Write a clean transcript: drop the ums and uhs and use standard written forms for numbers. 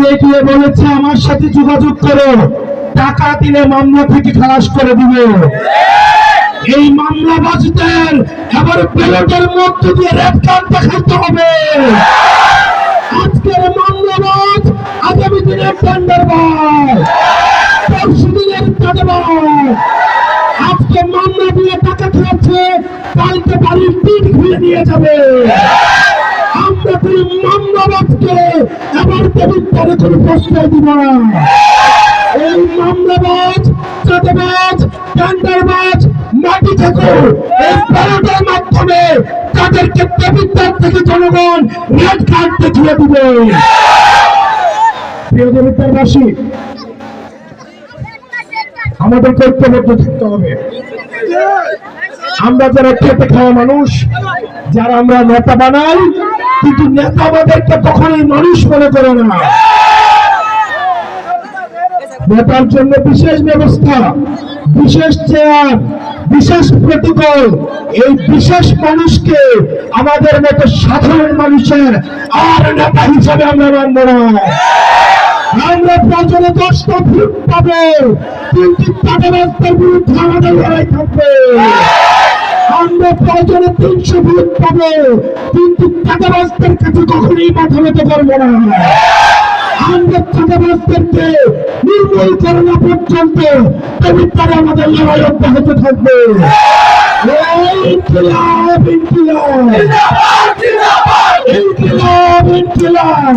গিয়ে গিয়ে বলেছে আমার সাথে যোগাযোগ করো, টাকা দিলে মামলা থেকে খালাস করে দিবে। এই মামলাবাজদের এবার ব্যালটের মধ্য দিয়ে রেড কার্ড দেখাতে হবে। আজকের মামলাবাজ আগামী দিনের টেন্ডারবাজ, পরশু দিনের চাঁদাবাজ। আজকে মামলা দিয়ে টাকা খেয়েছে, কালকে বাড়ির টিন খুলে নিয়ে যাবে। আমরা কোনো মামলাবাজকে এবার দেবিত্বারে কোনো প্রশ্রয় দিব না। এই মামলাবাজ, চাঁদাবাজ, টেন্ডারবাজ মাটি থেকে এই ব্যালটের মাধ্যমে তাদেরকে দেবিত্বার থেকে জনগণ রেড কার্ড দেখিয়ে দিবে। প্রিয় দেবিত্বারবাসী, আমাদের ঐক্যবদ্ধ থাকতে হবে। আমরা যারা খেতে খাওয়া মানুষ, যারা আমরা নেতা বানাই, কিন্তু নেতা আমাদেরকে কখনোই মানুষ মনে করে না। নেতার জন্য বিশেষ ব্যবস্থা, বিশেষ চেয়ার, বিশেষ প্রটোকল। এই বিশেষ মানুষকে আমাদের মতো সাধারণ মানুষের আর নেতা হিসাবে আমরা মানব না। আমরা প্রয়োজনে 10টা ভোট পাবো, কিন্তু চাঁদাবাজদের বিরুদ্ধে আমাদের লড়াই থাকবে। আমরা প্রয়োজনে 300 ভোট পাবো, কিন্তু চাঁদাবাজদের কাছে কখনোই মাথা নত করবো না। আমরা চাঁদাবাজদেরকে নির্মূল করা না পর্যন্ত তারা আমাদের লড়াই অব্যাহত থাকবে। ইনকিলাব, ইনকিলাব, ইনকিলাব, ইনকিলাব।